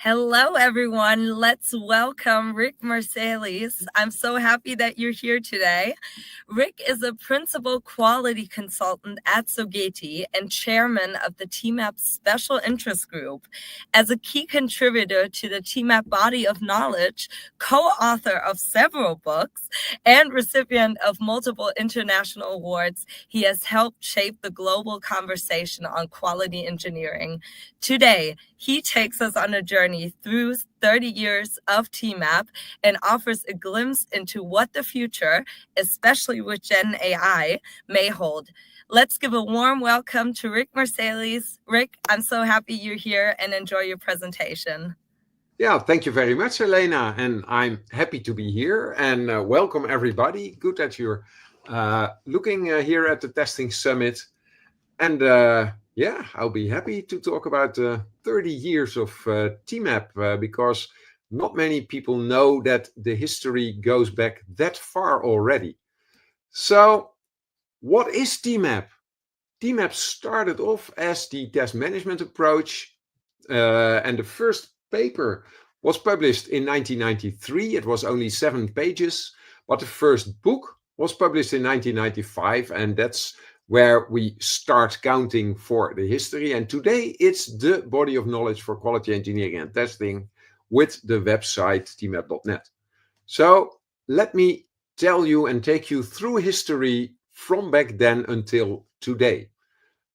Hello, everyone. Let's welcome Rik Marselis. I'm so happy that you're here today. Rik is a principal quality consultant at Sogeti and chairman of the TMAP Special Interest Group. As a key contributor to the TMAP body of knowledge, co-author of several books, and recipient of multiple international awards, he has helped shape the global conversation on quality engineering. Today, he takes us on a journey through 30 years of TMAP and offers a glimpse into what the future, especially with GenAI, may hold. Let's give a warm welcome to Rik Marselis. Rik, I'm so happy you're here and enjoy your presentation. Yeah, thank you very much, Elena. And I'm happy to be here and welcome everybody. Good that you're looking here at the Testing Summit. And yeah, I'll be happy to talk about 30 years of TMAP because not many people know that the history goes back that far already. So, what is TMAP? TMAP started off as the test management approach, and the first paper was published in 1993. It was only 7 pages, but the first book was published in 1995, and that's where we start counting for the history. And today it's the body of knowledge for quality engineering and testing with the website tmap.net. So let me tell you and take you through history from back then until today.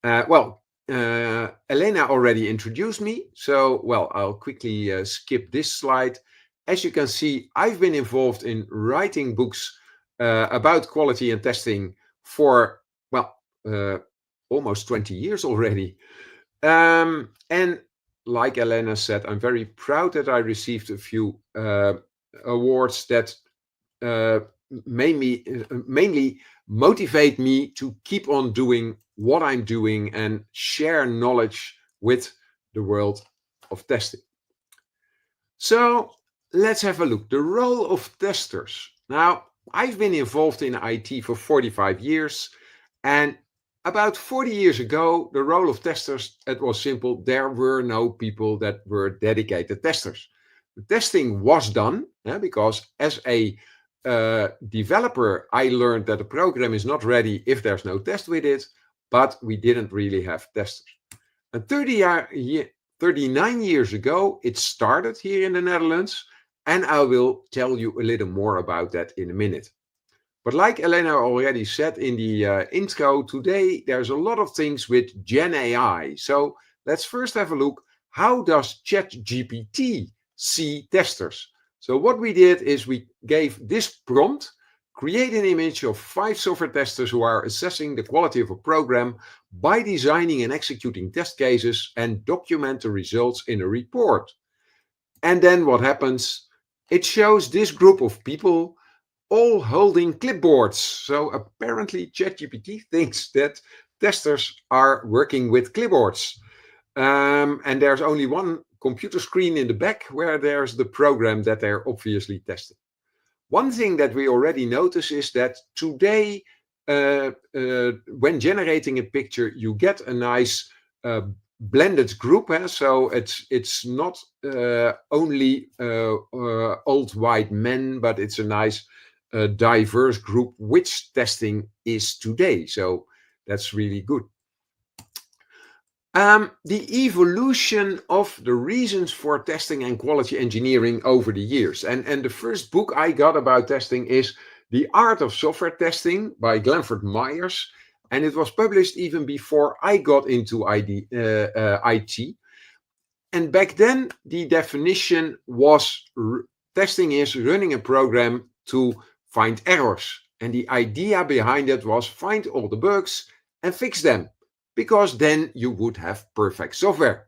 Elena already introduced me, so I'll quickly skip this slide. As you can see, I've been involved in writing books about quality and testing for almost 20 years already. And like Elena said, I'm very proud that I received a few awards that mainly motivate me to keep on doing what I'm doing and share knowledge with the world of testing. So let's have a look. The role of testers. Now, I've been involved in IT for 45 years, and about 40 years ago, the role of testers, it was simple. There were no people that were dedicated testers. The testing was done because as a developer, I learned that the program is not ready if there's no test with it, but we didn't really have testers. And 39 years ago, it started here in the Netherlands, and I will tell you a little more about that in a minute. But like Elena already said in the intro, today there's a lot of things with GenAI. So let's first have a look. How does ChatGPT see testers? So what we did is we gave this prompt, create an image of 5 software testers who are assessing the quality of a program by designing and executing test cases and document the results in a report. And then what happens? It shows this group of people all holding clipboards. So apparently ChatGPT thinks that testers are working with clipboards. And there's only one computer screen in the back where there's the program that they're obviously testing. One thing that we already notice is that today, when generating a picture, you get a nice blended group. So it's not only old white men, but it's a nice diverse group, which testing is today. So that's really good. The evolution of the reasons for testing and quality engineering over the years. And the first book I got about testing is The Art of Software Testing by Glenford Myers. And it was published even before I got into IT. And back then, the definition was testing is running a program to find errors. And the idea behind it was find all the bugs and fix them, because then you would have perfect software.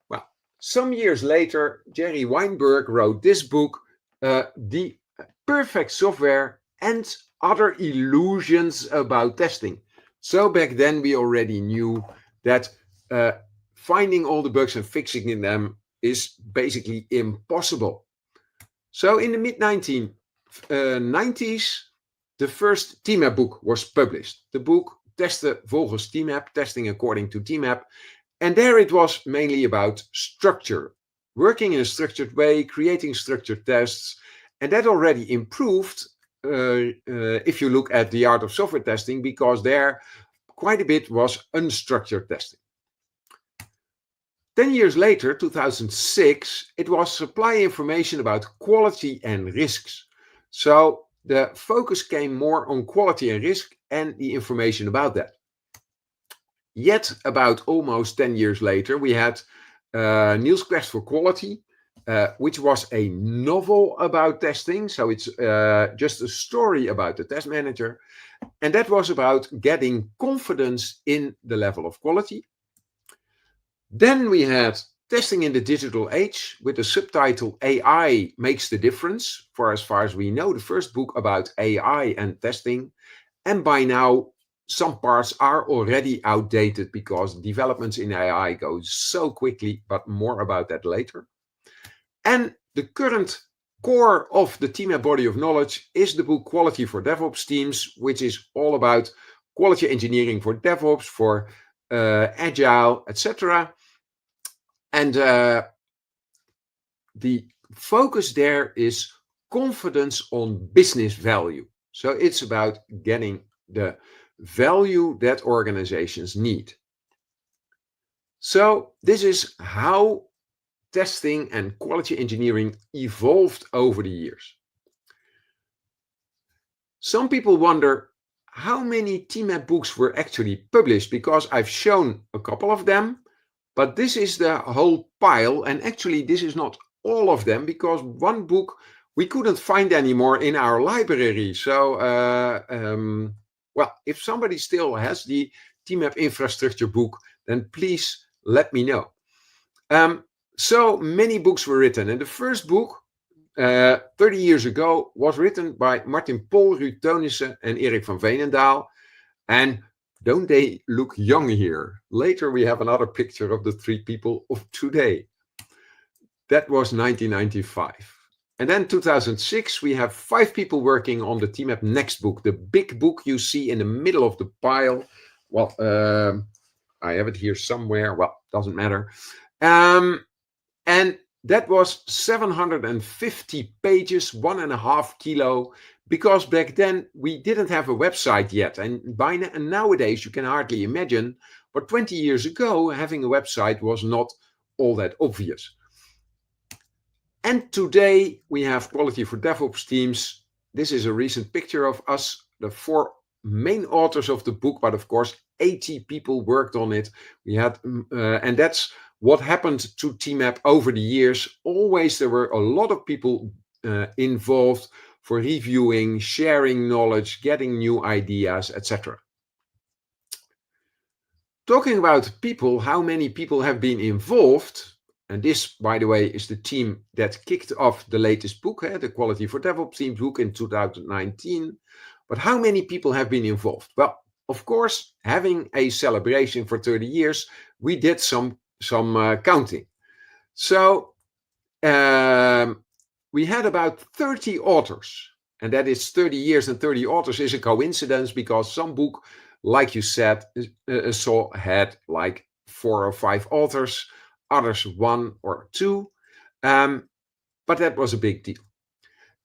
Well, some years later, Jerry Weinberg wrote this book, The Perfect Software and Other Illusions About Testing. So back then we already knew that finding all the bugs and fixing them is basically impossible. So in the mid-1990s, the first TMAP book was published. The book Testen volgens TMAP, Testing According to TMAP. And there it was mainly about structure, working in a structured way, creating structured tests, and that already improved if you look at the art of software testing, because there quite a bit was unstructured testing. 10 years later, 2006, it was supply information about quality and risks. So the focus came more on quality and risk and the information about that. Yet, about almost 10 years later, we had Niels' Quest for Quality, which was a novel about testing. So it's just a story about the test manager. And that was about getting confidence in the level of quality. Then we had Testing in the Digital Age with the subtitle AI Makes the Difference, for as far as we know, the first book about AI and testing. And by now, some parts are already outdated because developments in AI go so quickly, but more about that later. And the current core of the TMAP body of knowledge is the book Quality for DevOps Teams, which is all about quality engineering for DevOps, for Agile, etc. And the focus there is confidence on business value. So it's about getting the value that organizations need. So this is how testing and quality engineering evolved over the years. Some people wonder how many TMAP books were actually published, because I've shown a couple of them, but this is the whole pile, and actually this is not all of them, because one book we couldn't find anymore in our library. So, well, if somebody still has the TMAP infrastructure book, then please let me know. So many books were written, and the first book 30 years ago was written by Martin Pol, Ruud Teunissen, and Erik van Veenendaal. And don't they look young here? Later we have another picture of the three people of today. That was 1995. And then 2006, we have 5 people working on the TMAP next book, the big book you see in the middle of the pile. Well, I have it here somewhere. Well, doesn't matter. And that was 750 pages, 1.5 kilo, because back then we didn't have a website yet. And nowadays you can hardly imagine, but 20 years ago, having a website was not all that obvious. And today we have Quality for DevOps Teams. This is a recent picture of us, the 4 main authors of the book, but of course 80 people worked on it. We had, and that's what happened to TMAP over the years. Always there were a lot of people involved for reviewing, sharing knowledge, getting new ideas, etc. Talking about people, how many people have been involved? And this, by the way, is the team that kicked off the latest book, the Quality for DevOps Teams book in 2019. But how many people have been involved? Well, of course, having a celebration for 30 years, we did some counting. So we had about 30 authors, and that is 30 years and 30 authors is a coincidence, because some book, like you said, had like 4 or 5 authors, others 1 or 2, but that was a big deal.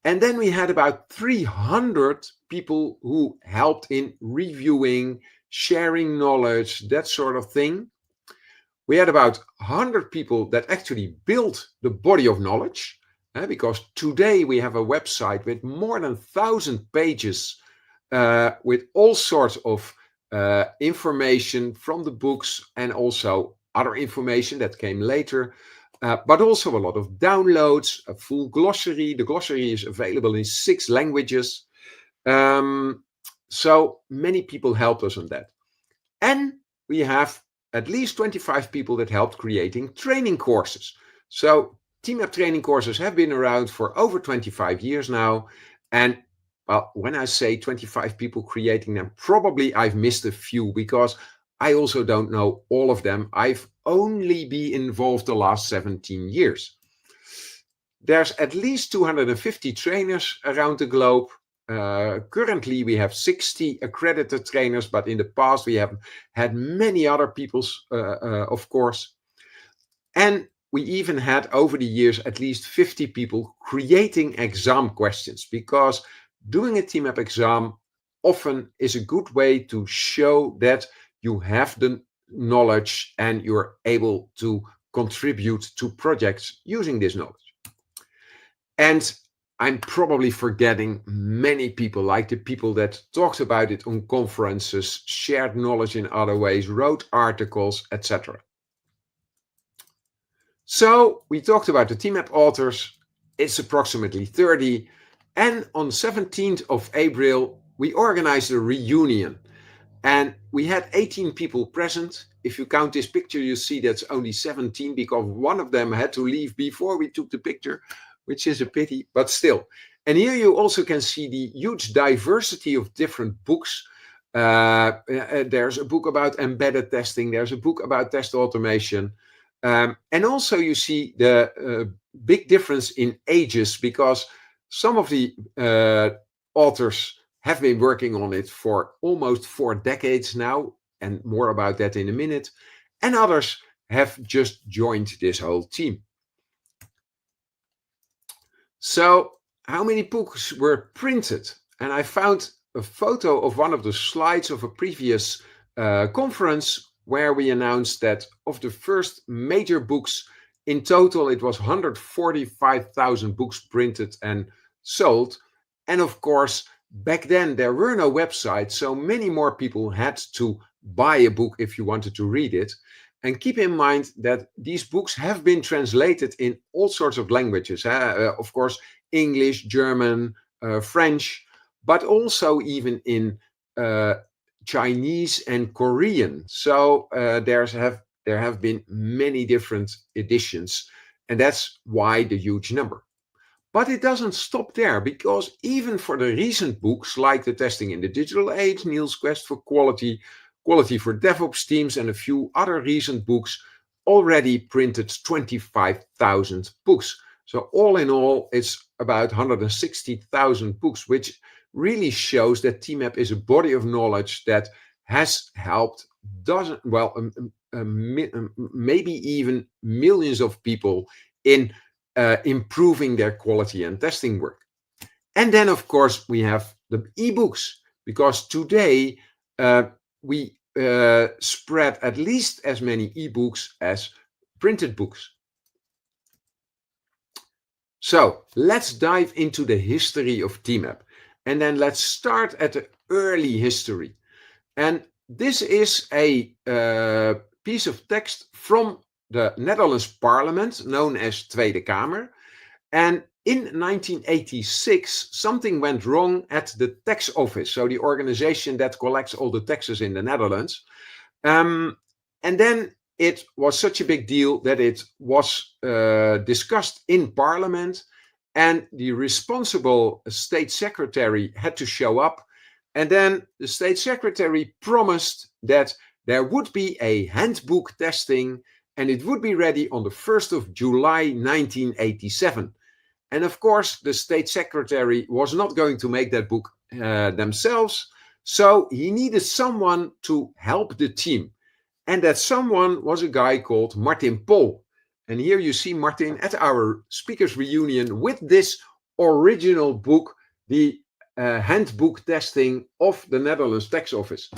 And then we had about 300 people who helped in reviewing, sharing knowledge, that sort of thing. We had about 100 people that actually built the body of knowledge, because today we have a website with more than 1,000 pages with all sorts of information from the books and also other information that came later, but also a lot of downloads, a full glossary. The glossary is available in 6 languages. So many people helped us on that. And we have at least 25 people that helped creating training courses. So TMAP training courses have been around for over 25 years now. And well, when I say 25 people creating them, probably I've missed a few, because I also don't know all of them. I've only been involved the last 17 years. There's at least 250 trainers around the globe. Currently, we have 60 accredited trainers, but in the past, we have had many other people, of course. And we even had over the years at least 50 people creating exam questions, because doing a TMAP exam often is a good way to show that you have the knowledge and you're able to contribute to projects using this knowledge. And I'm probably forgetting many people, like the people that talked about it on conferences, shared knowledge in other ways, wrote articles, etc. So we talked about the TMAP authors. It's approximately 30. And on 17th of April, we organized a reunion. And we had 18 people present. If you count this picture, you see that's only 17 because one of them had to leave before we took the picture, which is a pity, but still. And here you also can see the huge diversity of different books. There's a book about embedded testing. There's a book about test automation. And also you see the big difference in ages, because some of the authors have been working on it for almost 4 decades now, and more about that in a minute. And others have just joined this whole team. So how many books were printed? And I found a photo of one of the slides of a previous conference where we announced that of the first major books, in total it was 145,000 books printed and sold. And of course, back then there were no websites, so many more people had to buy a book if you wanted to read it. And keep in mind that these books have been translated in all sorts of languages. Of course, English, German, French, but also even in Chinese and Korean. So there have been many different editions, and that's why the huge number. But it doesn't stop there, because even for the recent books like the Testing in the Digital Age, Niels' Quest for Quality, Quality for DevOps Teams, and a few other recent books, already printed 25,000 books. So all in all, it's about 160,000 books, which really shows that TMAP is a body of knowledge that has helped maybe even millions of people in improving their quality and testing work. And then, of course, we have the ebooks, because today we spread at least as many ebooks as printed books. So let's dive into the history of TMAP. And then let's start at the early history. And this is a piece of text from the Netherlands Parliament, known as Tweede Kamer. And in 1986, something went wrong at the tax office, so the organization that collects all the taxes in the Netherlands. And then it was such a big deal that it was discussed in Parliament, and the responsible state secretary had to show up. And then the state secretary promised that there would be a handbook testing, and it would be ready on the 1st of July 1987. And of course, the state secretary was not going to make that book themselves, so he needed someone to help the team. And that someone was a guy called Martin Pol. And here you see Martin at our speakers reunion with this original book, the handbook testing of the Netherlands tax office.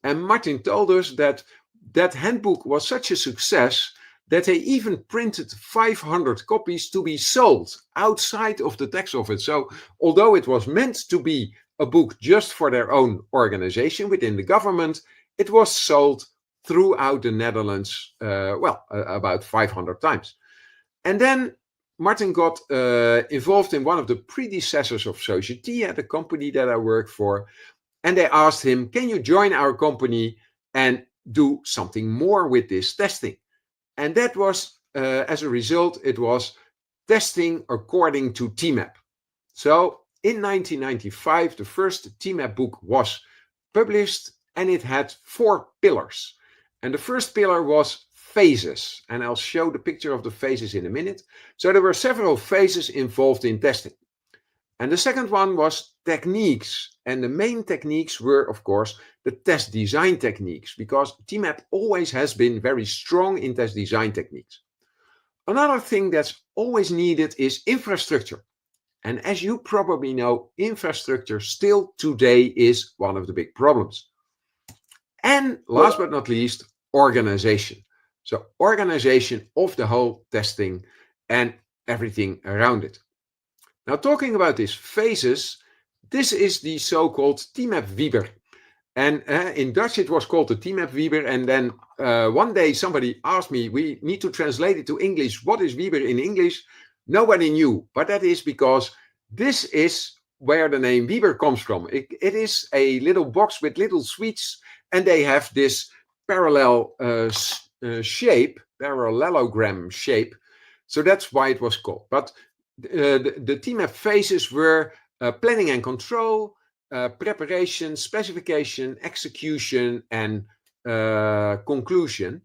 And Martin told us that that handbook was such a success that they even printed 500 copies to be sold outside of the tax office. So although it was meant to be a book just for their own organization within the government, it was sold throughout the Netherlands, about 500 times. And then Martin got involved in one of the predecessors of Society, the company that I work for. And they asked him, can you join our company and do something more with this testing? And that was, as a result, it was testing according to TMAP. So in 1995, the first TMAP book was published, and it had 4 pillars. And the first pillar was phases, and I'll show the picture of the phases in a minute. So there were several phases involved in testing. And the second one was techniques. And the main techniques were, of course, the test design techniques, because TMAP always has been very strong in test design techniques. Another thing that's always needed is infrastructure. And as you probably know, infrastructure still today is one of the big problems. And last but not least, organization. So organization of the whole testing and everything around it. Now, talking about these phases, this is the so-called TMAP Weber. And in Dutch, it was called the TMAP Weber. And then one day somebody asked me, we need to translate it to English. What is Weber in English? Nobody knew. But that is because this is where the name Weber comes from. It is a little box with little sweets, and they have this parallel shape, parallelogram shape. So that's why it was called. But the TMAP phases were planning and control, preparation, specification, execution, and conclusion.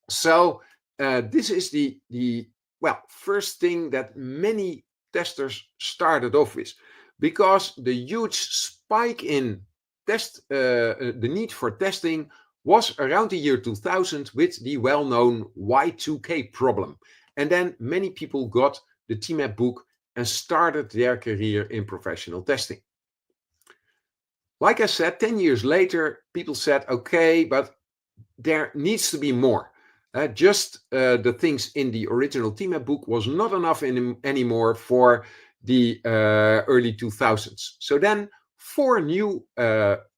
So this is the first thing that many testers started off with, because the huge spike in the need for testing was around the year 2000 with the well-known Y2K problem. And then many people got the TMAP book and started their career in professional testing. Like I said, 10 years later, people said, okay, but there needs to be more. Just the things in the original TMAP book was not enough anymore for the early 2000s. So then 4 new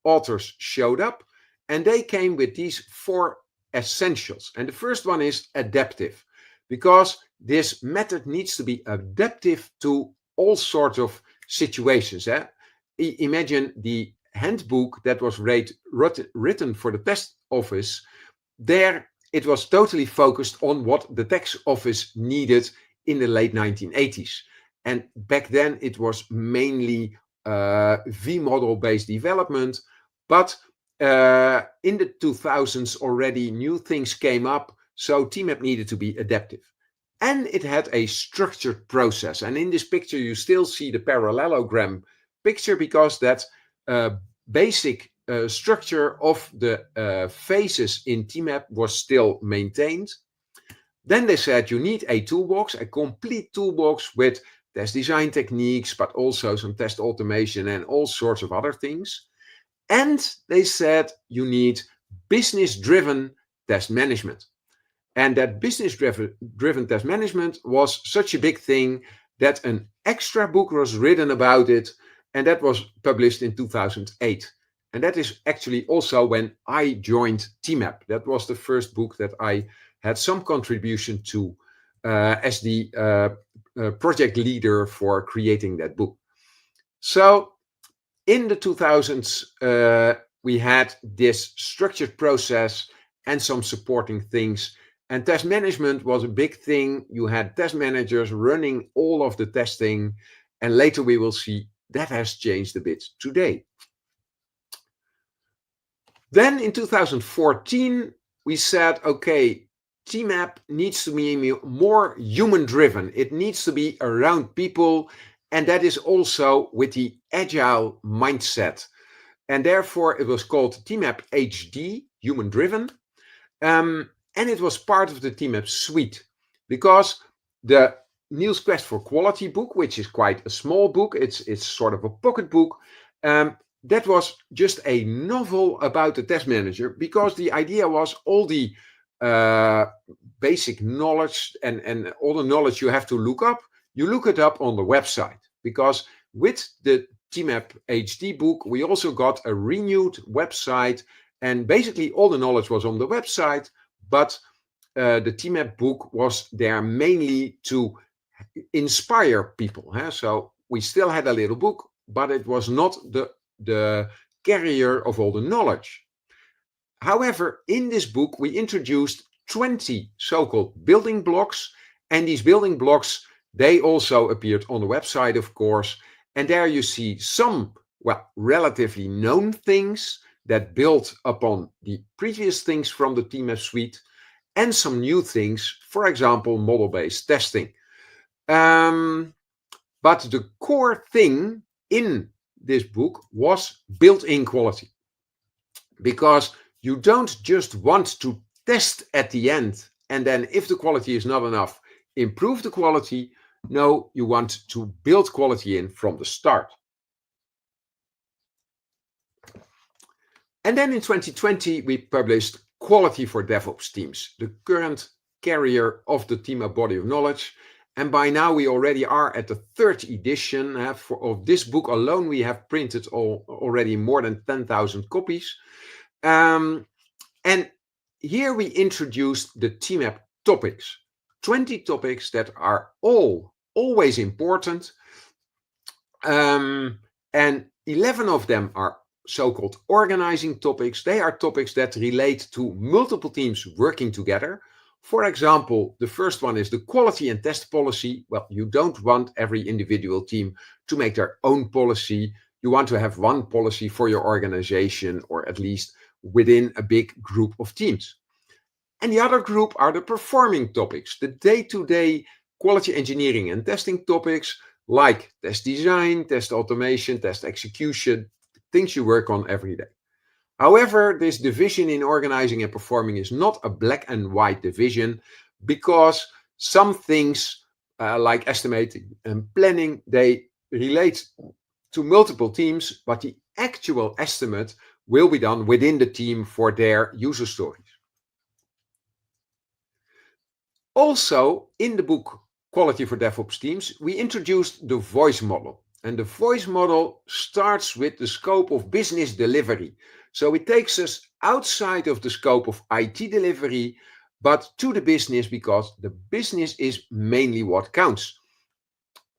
authors showed up, and they came with these 4 essentials. And the first one is adaptive, because this method needs to be adaptive to all sorts of situations. Imagine the handbook that was written for the test office. There it was totally focused on what the tax office needed in the late 1980s. And back then it was mainly V-model based development. But in the 2000s already new things came up. So TMAP needed to be adaptive. And it had a structured process. And in this picture, you still see the parallelogram picture, because that basic structure of the phases in TMAP was still maintained. Then they said you need a toolbox, a complete toolbox with test design techniques, but also some test automation and all sorts of other things. And they said you need business-driven test management. And that business-driven test management was such a big thing that an extra book was written about it, and that was published in 2008. And that is actually also when I joined TMAP. That was the first book that I had some contribution to as the project leader for creating that book. So in the 2000s, we had this structured process and some supporting things. And test management was a big thing. You had test managers running all of the testing. And later we will see that has changed a bit today. Then in 2014, we said, okay, TMAP needs to be more human-driven. It needs to be around people. And that is also with the agile mindset. And therefore, it was called TMAP HD, human-driven. And it was part of the TMAP suite, because the Niels Quest for Quality book, which is quite a small book, it's sort of a pocket book, that was just a novel about the test manager, because the idea was all the basic knowledge and all the knowledge you have to look up, you look it up on the website. Because with the TMAP HD book, we also got a renewed website, and basically all the knowledge was on the website. But the TMAP book was there mainly to inspire people. So we still had a little book, but it was not the carrier of all the knowledge. However, in this book, we introduced 20 so-called building blocks. And these building blocks, they also appeared on the website, of course. And there you see some, relatively known things that built upon the previous things from the TMAP suite, and some new things, for example, model-based testing. But the core thing in this book was built-in quality, because you don't just want to test at the end, and then if the quality is not enough, improve the quality. No, you want to build quality in from the start. And then in 2020, we published Quality for DevOps Teams, the current carrier of the TMAP body of knowledge. And by now we already are at the third edition. Of this book alone, we have printed already more than 10,000 copies. And here we introduced the TMAP topics, 20 topics that are always important. And 11 of them are so-called organizing topics. They are topics that relate to multiple teams working together. For example, the first one is the quality and test policy. Well, you don't want every individual team to make their own policy. You want to have one policy for your organization, or at least within a big group of teams. And the other group are the performing topics, the day-to-day quality engineering and testing topics, like test design, test automation, test execution, things you work on every day. However, this division in organizing and performing is not a black and white division, because some things like estimating and planning, they relate to multiple teams, but the actual estimate will be done within the team for their user stories. Also, in the book Quality for DevOps Teams, we introduced the voice model. And the voice model starts with the scope of business delivery. So it takes us outside of the scope of IT delivery, but to the business, because the business is mainly what counts.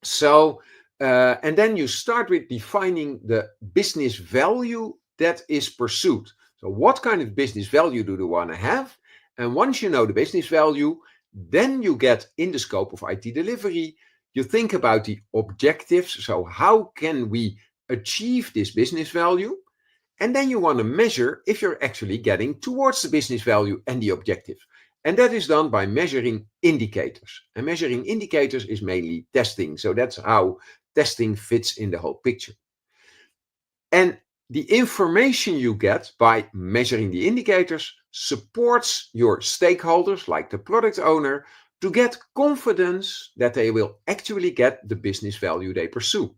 So, and then you start with defining the business value that is pursued. So what kind of business value do you want to have? And once you know the business value, then you get in the scope of IT delivery. You think about the objectives. So how can we achieve this business value? And then you want to measure if you're actually getting towards the business value and the objective. And that is done by measuring indicators. And measuring indicators is mainly testing. So that's how testing fits in the whole picture. And the information you get by measuring the indicators supports your stakeholders, like the product owner, to get confidence that they will actually get the business value they pursue.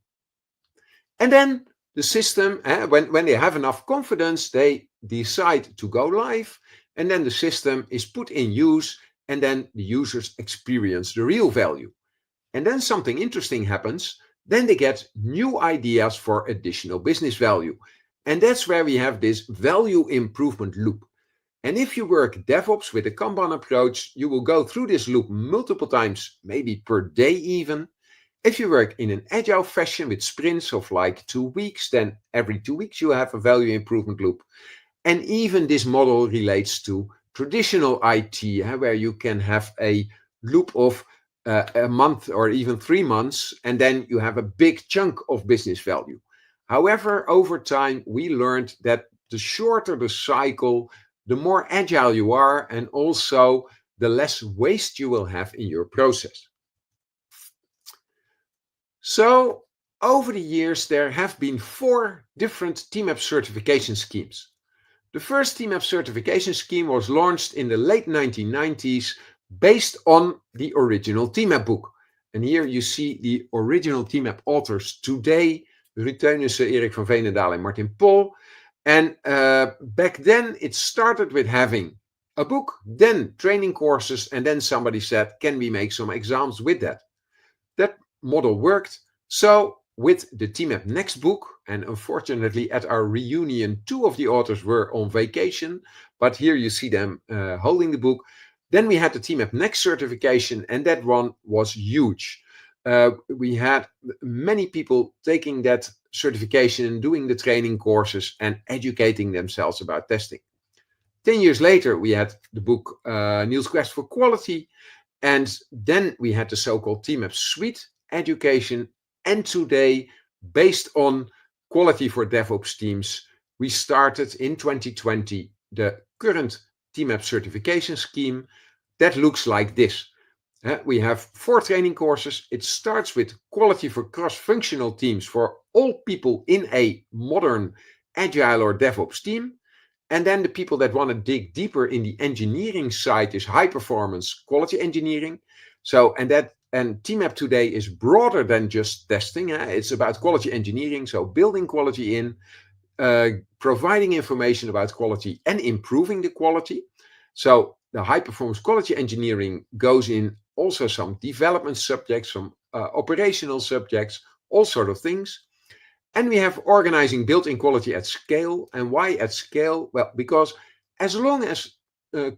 And then the system, when they have enough confidence, they decide to go live, and then the system is put in use, and then the users experience the real value. And then something interesting happens. Then they get new ideas for additional business value. And that's where we have this value improvement loop. And if you work DevOps with a Kanban approach, you will go through this loop multiple times, maybe per day even. If you work in an agile fashion with sprints of like 2 weeks, then every 2 weeks you have a value improvement loop. And even this model relates to traditional IT, where you can have a loop of a month or even 3 months, and then you have a big chunk of business value. However, over time, we learned that the shorter the cycle, the more agile you are, and also the less waste you will have in your process. So over the years, there have been 4 different TMAP certification schemes. The first TMAP certification scheme was launched in the late 1990s based on the original TMAP book. And here you see the original TMAP authors today, Ruud Teunissen, Erik van Veenendaal, and Martin Pol. And back then it started with having a book, then training courses, and then somebody said, can we make some exams with that? That model worked. So with the TMAP Next book, and unfortunately at our reunion, 2 of the authors were on vacation, but here you see them holding the book. Then we had the TMAP Next certification, and that one was huge. We had many people taking that certification and doing the training courses and educating themselves about testing. 10 years later, we had the book Niels' Quest for Quality, and then we had the so-called TMAP Suite education. And today, based on Quality for DevOps Teams, we started in 2020 the current TMAP certification scheme that looks like this. We have 4 training courses. It starts with Quality for cross-functional teams for all people in a modern agile or DevOps team. And then the people that want to dig deeper in the engineering side is high performance quality engineering. And TMAP today is broader than just testing. It's about quality engineering, so building quality in, providing information about quality and improving the quality. So the high performance quality engineering goes in also some development subjects, some operational subjects, all sort of things. And we have organizing built-in quality at scale. And why at scale? Well, because as long as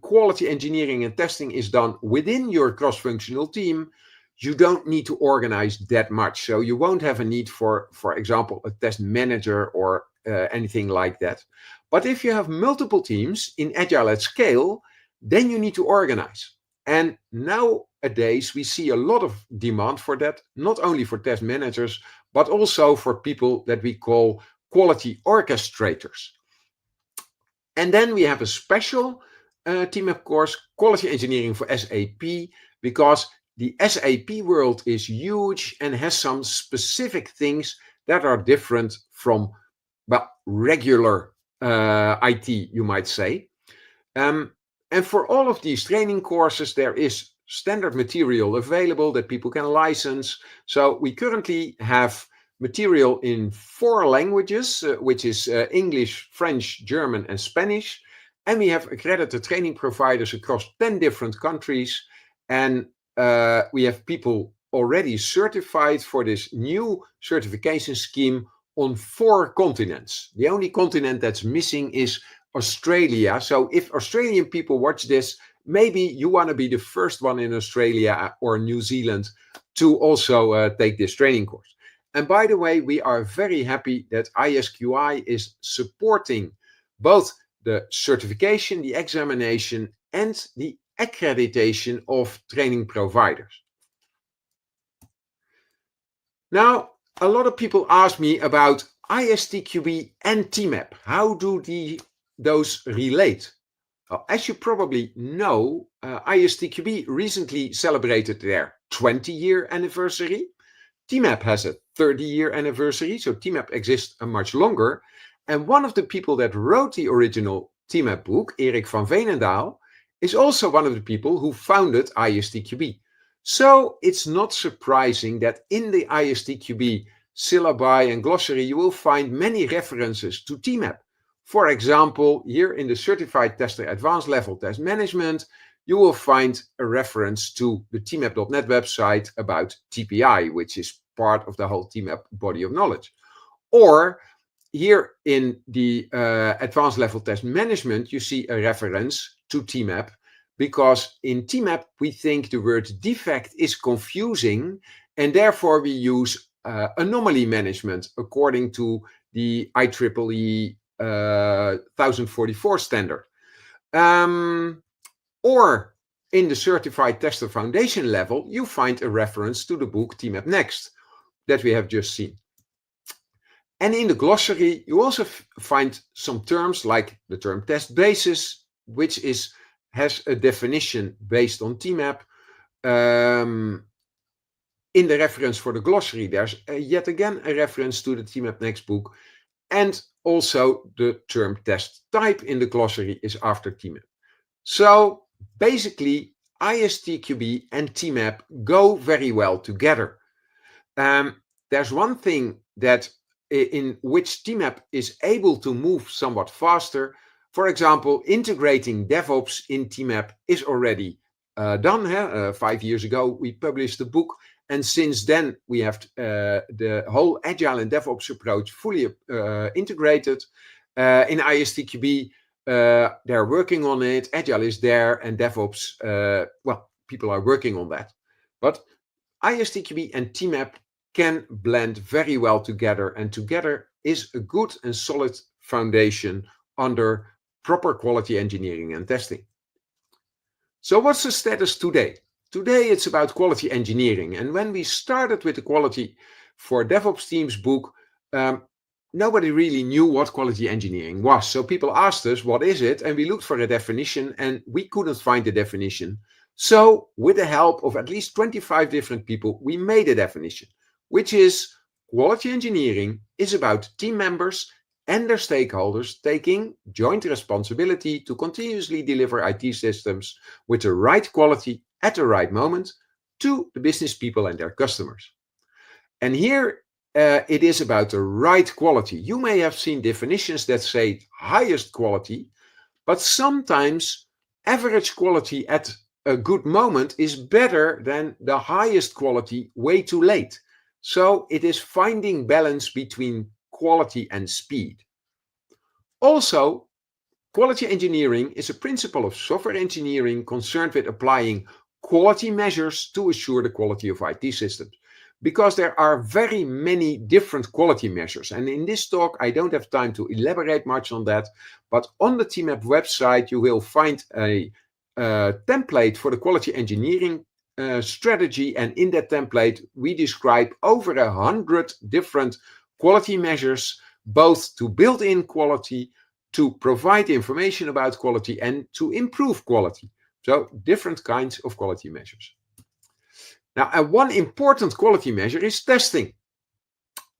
quality engineering and testing is done within your cross-functional team, you don't need to organize that much. So you won't have a need for example, a test manager or anything like that. But if you have multiple teams in Agile at scale, then you need to organize. And nowadays, we see a lot of demand for that, not only for test managers, but also for people that we call quality orchestrators. And then we have a special TMAP course, Quality Engineering for SAP, because the SAP world is huge and has some specific things that are different from, well, regular IT, you might say. And for all of these training courses, there is standard material available that people can license. So we currently have material in 4 languages, which is English, French, German, and Spanish. And we have accredited training providers across 10 different countries. And we have people already certified for this new certification scheme on 4 continents. The only continent that's missing is Australia. So if Australian people watch this, maybe you want to be the first one in Australia or New Zealand to also take this training course. And by the way, we are very happy that ISQI is supporting both the certification, the examination, and the accreditation of training providers. Now, a lot of people ask me about ISTQB and TMAP. How do those relate? Well, as you probably know, ISTQB recently celebrated their 20-year anniversary. TMAP has a 30-year anniversary, so TMAP exists much longer. And one of the people that wrote the original TMAP book, Erik van Veenendaal, is also one of the people who founded ISTQB. So it's not surprising that in the ISTQB syllabi and glossary, you will find many references to TMAP. For example, here in the Certified Tester Advanced Level Test Management, you will find a reference to the TMAP.net website about TPI, which is part of the whole TMAP body of knowledge. Or here in the Advanced Level Test Management, you see a reference to TMAP, because in TMAP, we think the word defect is confusing, and therefore we use anomaly management according to the IEEE 1044 standard. Or in the Certified Tester Foundation level, you find a reference to the book TMAP Next that we have just seen. And in the glossary, you also find some terms like the term test basis, which has a definition based on TMAP. In the reference for the glossary, there's yet again a reference to the TMAP Next book. And also the term test type in the glossary is after TMAP. So basically, ISTQB and TMAP go very well together. There's one thing that in which TMAP is able to move somewhat faster. For example, integrating DevOps in TMAP is already done. 5 years ago, we published the book. And since then, we have the whole Agile and DevOps approach fully integrated. In ISTQB, they're working on it. Agile is there, and DevOps, well, people are working on that. But ISTQB and TMAP can blend very well together, and together is a good and solid foundation under proper quality engineering and testing. So what's the status today? Today it's about quality engineering. And when we started with the Quality for DevOps Teams book, nobody really knew what quality engineering was. So people asked us, what is it? And we looked for a definition and we couldn't find the definition. So with the help of at least 25 different people, we made a definition, which is quality engineering is about team members and their stakeholders taking joint responsibility to continuously deliver IT systems with the right quality at the right moment, to the business people and their customers. And here it is about the right quality. You may have seen definitions that say highest quality, but sometimes average quality at a good moment is better than the highest quality way too late. So it is finding balance between quality and speed. Also, quality engineering is a principle of software engineering concerned with applying quality measures to assure the quality of IT systems. Because there are very many different quality measures. And in this talk, I don't have time to elaborate much on that. But on the TMAP website, you will find a template for the quality engineering strategy. And in that template, we describe over 100 different quality measures, both to build in quality, to provide information about quality, and to improve quality. So different kinds of quality measures. Now, and one important quality measure is testing.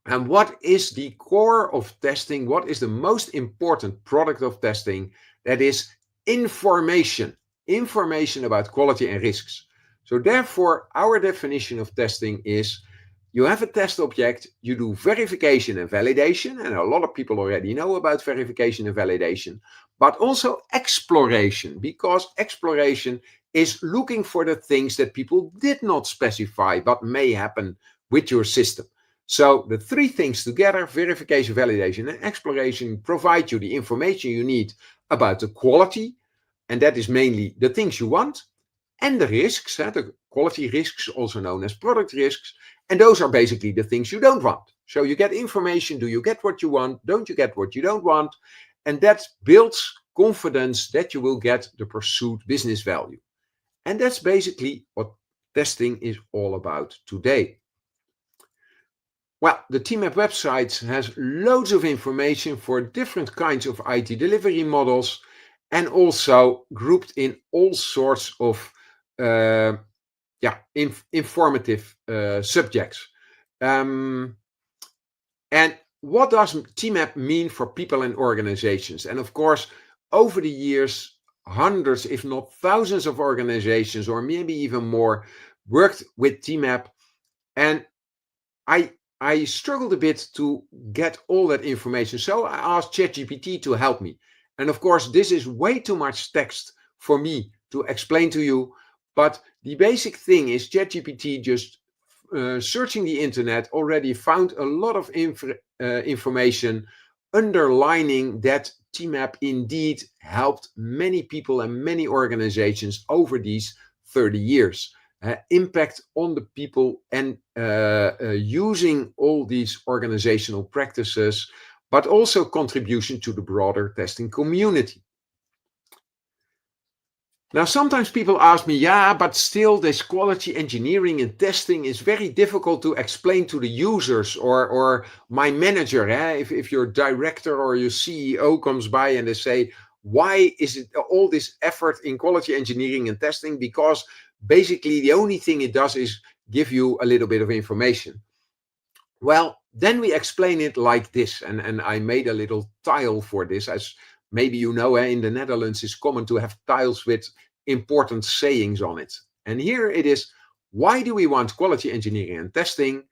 And what is the core of testing? What is the most important product of testing? That is information. Information about quality and risks. So therefore, our definition of testing is you have a test object, you do verification and validation, and a lot of people already know about verification and validation, but also exploration, because exploration is looking for the things that people did not specify but may happen with your system. So the three things together, verification, validation, and exploration, provide you the information you need about the quality, and that is mainly the things you want, and the risks, the quality risks, also known as product risks, and those are basically the things you don't want. So you get information, do you get what you want, don't you get what you don't want, and that builds confidence that you will get the pursued business value. And that's basically what testing is all about today. Well, the TMAP website has loads of information for different kinds of IT delivery models, and also grouped in all sorts of informative subjects. And what does TMAP mean for people and organizations? And of course, over the years, hundreds, if not thousands of organizations, or maybe even more, worked with TMAP. And I struggled a bit to get all that information. So I asked ChatGPT to help me. And of course, this is way too much text for me to explain to you. But the basic thing is ChatGPT just searching the internet already found a lot of information underlining that TMAP indeed helped many people and many organizations over these 30 years. Impact on the people and using all these organizational practices, but also contribution to the broader testing community. Now, sometimes people ask me, yeah, but still this quality engineering and testing is very difficult to explain to the users or my manager. If your director or your CEO comes by and they say, why is it all this effort in quality engineering and testing? Because basically the only thing it does is give you a little bit of information. Well, then we explain it like this. And I made a little tile for this. As maybe you know, in the Netherlands, it's common to have tiles with important sayings on it. And here it is. Why do we want quality engineering and testing?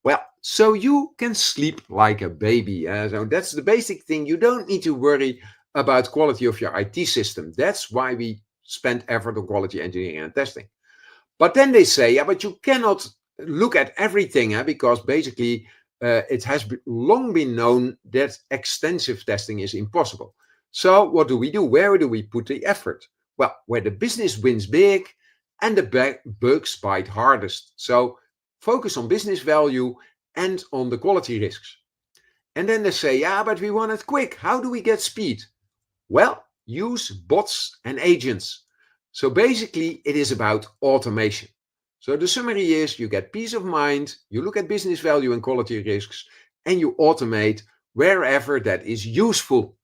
Well, so you can sleep like a baby. So that's the basic thing. You don't need to worry about quality of your IT system. That's why we spend effort on quality engineering and testing. But then they say, yeah, but you cannot look at everything, because basically it has long been known that extensive testing is impossible. So what do we do? Where do we put the effort? Well, where the business wins big and the bugs bite hardest. So focus on business value and on the quality risks. And then they say, yeah, but we want it quick. How do we get speed? Well, use bots and agents. So basically, it is about automation. So the summary is you get peace of mind, you look at business value and quality risks, and you automate wherever that is useful.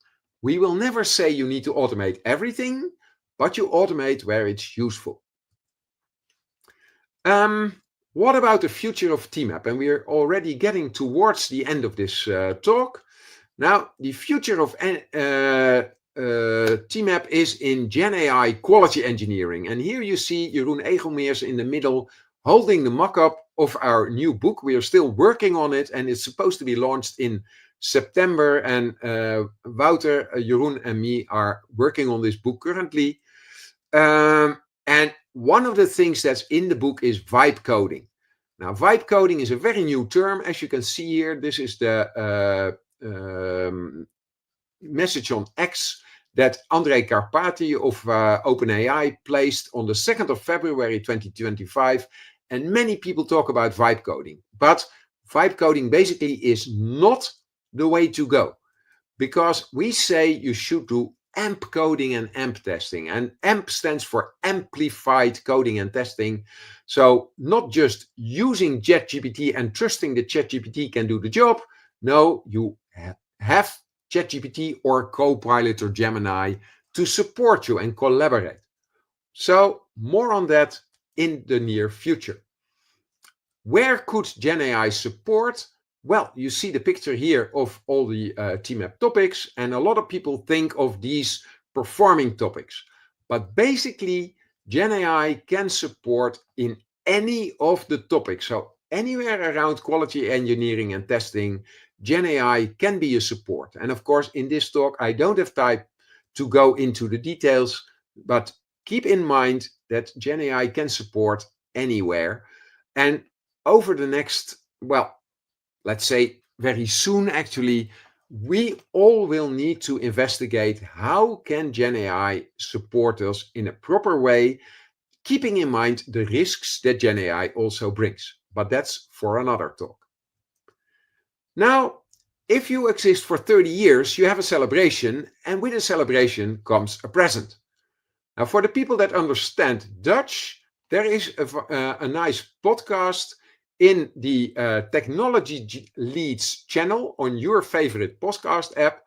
We will never say you need to automate everything, but you automate where it's useful. What about the future of TMAP? And we're already getting towards the end of this talk. Now, the future of TMAP is in GenAI quality engineering. And here you see Jeroen Egelmeers in the middle holding the mock-up of our new book. We are still working on it, and it's supposed to be launched in September. And Wouter, Jeroen, and me are working on this book currently. And one of the things that's in the book is vibe coding. Now, vibe coding is a very new term. As you can see here, this is the message on X that Andrej Karpathy of OpenAI placed on the 2nd of February 2025. And many people talk about vibe coding. But vibe coding basically is not the way to go, because we say you should do AMP coding and AMP testing. And AMP stands for amplified coding and testing. So not just using ChatGPT and trusting that ChatGPT can do the job. No, you have ChatGPT or Copilot or Gemini to support you and collaborate. So more on that in the near future. Where could GenAI support? Well, you see the picture here of all the TMAP topics, and a lot of people think of these performing topics. But basically, GenAI can support in any of the topics. So anywhere around quality engineering and testing, GenAI can be a support. And of course, in this talk, I don't have time to go into the details, but keep in mind that GenAI can support anywhere. And over the next, well, let's say very soon actually, we all will need to investigate how can GenAI support us in a proper way, keeping in mind the risks that GenAI also brings. But that's for another talk. Now, if you exist for 30 years, you have a celebration, and with a celebration comes a present. Now, for the people that understand Dutch, there is a nice podcast in the Technology Leads channel on your favorite podcast app.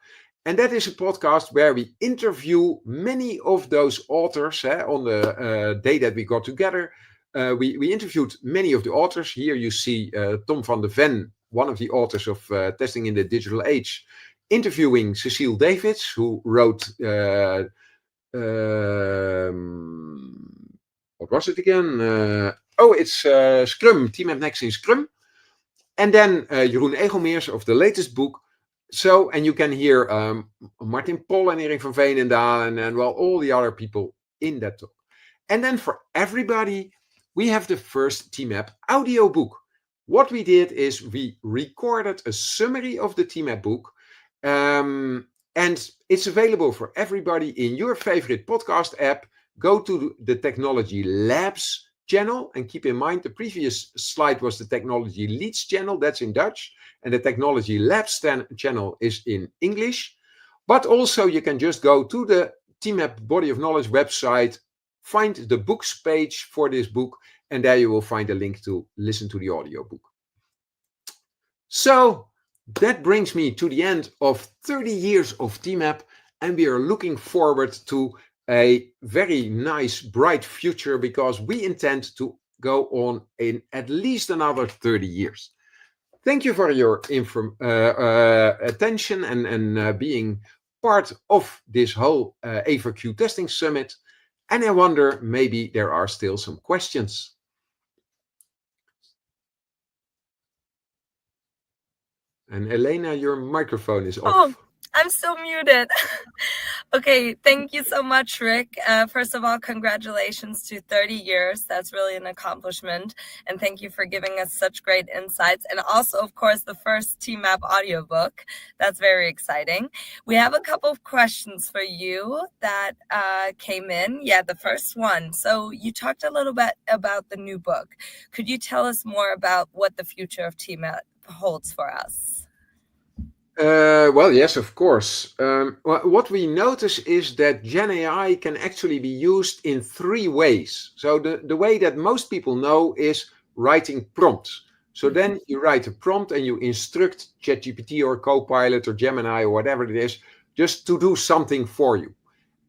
And that is a podcast where we interview many of those authors. On the day that we got together, we interviewed many of the authors. Here you see Tom van de Ven, one of the authors of Testing in the Digital Age, interviewing Cecile Davids, who wrote, what was it again? It's Scrum, TMAP Next in Scrum. And then Jeroen Egelmeers of the latest book. So, and you can hear Martin Pol and Erik van Veenendaal and well, all the other people in that talk. And then for everybody, we have the first TMAP audio book. What we did is we recorded a summary of the TMAP book, and it's available for everybody in your favorite podcast app. Go to the Technology Labs channel, and keep in mind the previous slide was the Technology Leads channel, that's in Dutch, and the Technology Labs channel is in English. But also you can just go to the TMAP Body of Knowledge website, find the books page for this book, and there you will find a link to listen to the audiobook. So that brings me to the end of 30 years of TMAP, and we are looking forward to a very nice, bright future, because we intend to go on in at least another 30 years. Thank you for your attention and being part of this whole A4Q Testing Summit. And I wonder, maybe there are still some questions. And Elena, your microphone is off. Oh, I'm still muted. Okay, thank you so much, Rik. First of all, congratulations to 30 years. That's really an accomplishment. And thank you for giving us such great insights. And also, of course, the first TMAP audiobook. That's very exciting. We have a couple of questions for you that came in. Yeah, the first one. So you talked a little bit about the new book. Could you tell us more about what the future of TMAP holds for us? Well, yes, of course. What we notice is that GenAI can actually be used in 3 ways. So the way that most people know is writing prompts. So then you write a prompt and you instruct ChatGPT or Copilot or Gemini or whatever it is, just to do something for you.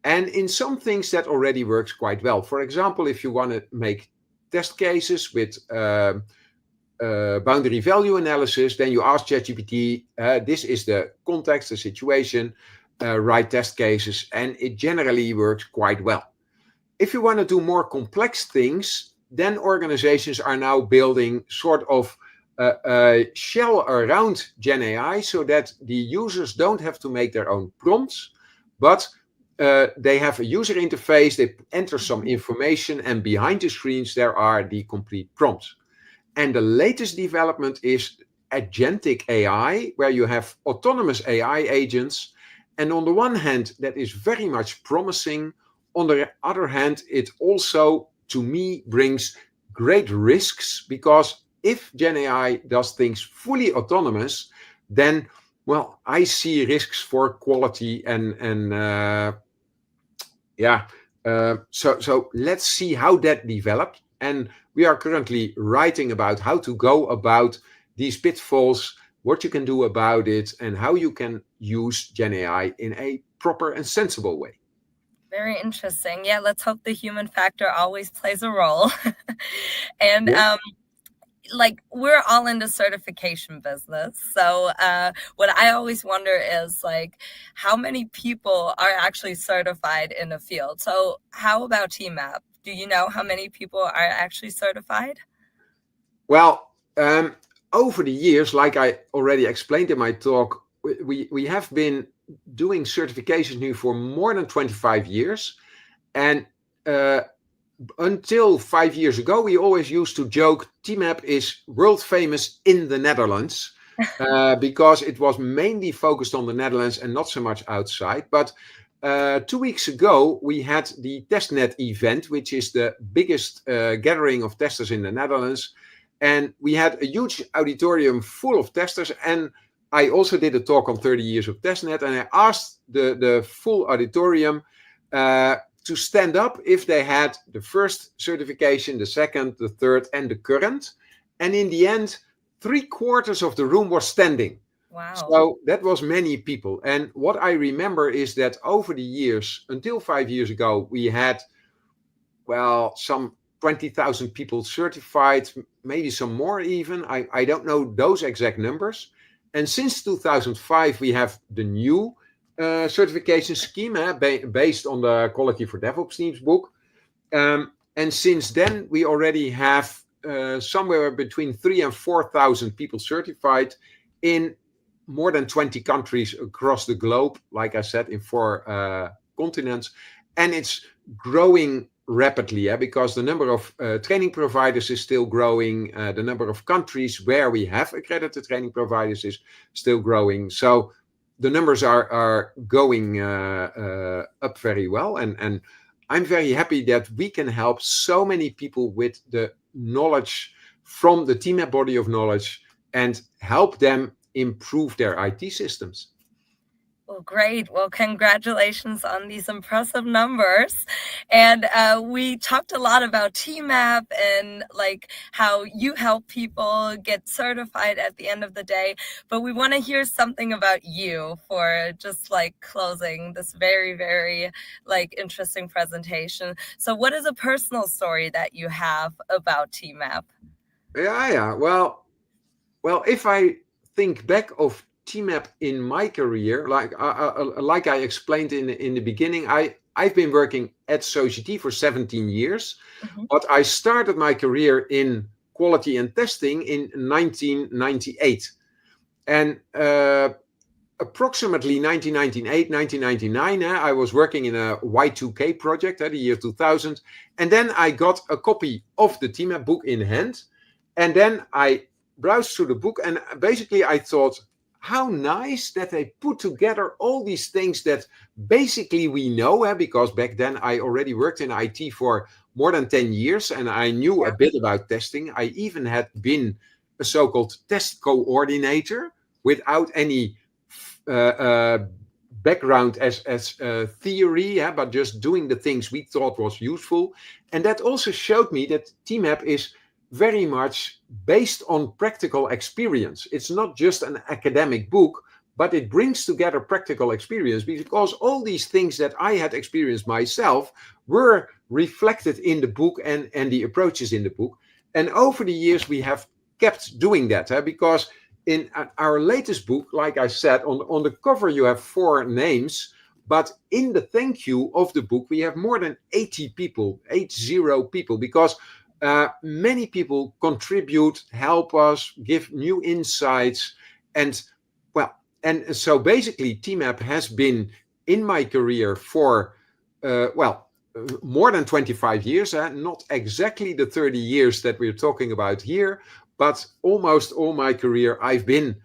And in some things that already works quite well. For example, if you want to make test cases with boundary value analysis, then you ask ChatGPT, this is the context, the situation, write test cases, and it generally works quite well. If you want to do more complex things, then organizations are now building sort of a shell around GenAI so that the users don't have to make their own prompts, but they have a user interface, they enter some information, and behind the screens there are the complete prompts. And the latest development is agentic AI, where you have autonomous AI agents. And on the one hand, that is very much promising. On the other hand, it also, to me, brings great risks, because if GenAI does things fully autonomous, then, well, I see risks for quality so let's see how that develops. And we are currently writing about how to go about these pitfalls, what you can do about it, and how you can use GenAI in a proper and sensible way. Very interesting. Yeah, let's hope the human factor always plays a role. And like, we're all in the certification business. So what I always wonder is, like, how many people are actually certified in the field? So how about TMAP? Do you know how many people are actually certified? Well, over the years, like I already explained in my talk, we have been doing certifications now for more than 25 years. And until 5 years ago, we always used to joke TMAP is world famous in the Netherlands, because it was mainly focused on the Netherlands and not so much outside. But 2 weeks ago, we had the TestNet event, which is the biggest gathering of testers in the Netherlands. And we had a huge auditorium full of testers. And I also did a talk on 30 years of TestNet. And I asked the full auditorium to stand up if they had the first certification, the second, the third, and the current. And in the end, 3/4 of the room was standing. Wow. So that was many people. And what I remember is that over the years, until 5 years ago, we had, well, some 20,000 people certified, maybe some more even. I don't know those exact numbers. And since 2005, we have the new certification scheme based on the Quality for DevOps Teams book. And since then, we already have somewhere between 3,000 and 4,000 people certified in more than 20 countries across the globe, like I said, in 4 continents. And it's growing rapidly, because the number of training providers is still growing. The number of countries where we have accredited training providers is still growing. So the numbers are going up very well. And I'm very happy that we can help so many people with the knowledge from the TMAP body of knowledge and help them improve their IT systems. Well, great. Well, congratulations on these impressive numbers. And we talked a lot about TMAP and like how you help people get certified at the end of the day. But we want to hear something about you for just like closing this very, very like interesting presentation. So what is a personal story that you have about TMAP? Yeah. Well, if I think back of TMAP in my career, like I explained in the beginning, I've been working at Society for 17 years, but I started my career in quality and testing in 1998. And approximately 1998, 1999, I was working in a Y2K project at the year 2000. And then I got a copy of the TMAP book in hand. And then I browsed through the book, and basically I thought, how nice that they put together all these things that basically we know, because back then I already worked in IT for more than 10 years and I knew a bit about testing. I even had been a so-called test coordinator without any background as theory, but just doing the things we thought was useful. And that also showed me that TMAP is very much based on practical experience. It's not just an academic book, but it brings together practical experience, because all these things that I had experienced myself were reflected in the book and the approaches in the book. And over the years, we have kept doing that, because in our latest book, like I said, on the cover, you have 4 names, but in the thank you of the book, we have more than 80 people, 80 people, because many people contribute, help us, give new insights, and well, and so basically, TMAP has been in my career for more than 25 years. Not exactly the 30 years that we're talking about here, but almost all my career I've been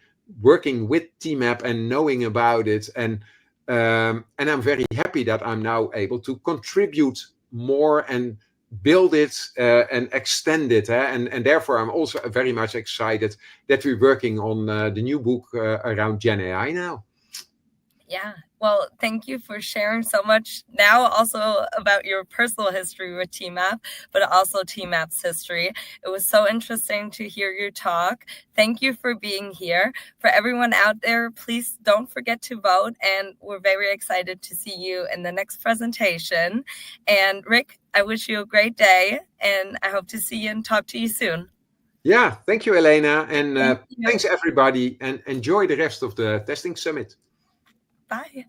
working with TMAP and knowing about it, and I'm very happy that I'm now able to contribute more and build it and extend it. And therefore, I'm also very much excited that we're working on the new book around GenAI now. Yeah. Well, thank you for sharing so much now also about your personal history with TMAP, but also TMAP's history. It was so interesting to hear your talk. Thank you for being here. For everyone out there, please don't forget to vote. And we're very excited to see you in the next presentation. And Rik, I wish you a great day, and I hope to see you and talk to you soon. Yeah, thank you, Elena. And Thank you. thanks, everybody. And enjoy the rest of the testing summit. Bye.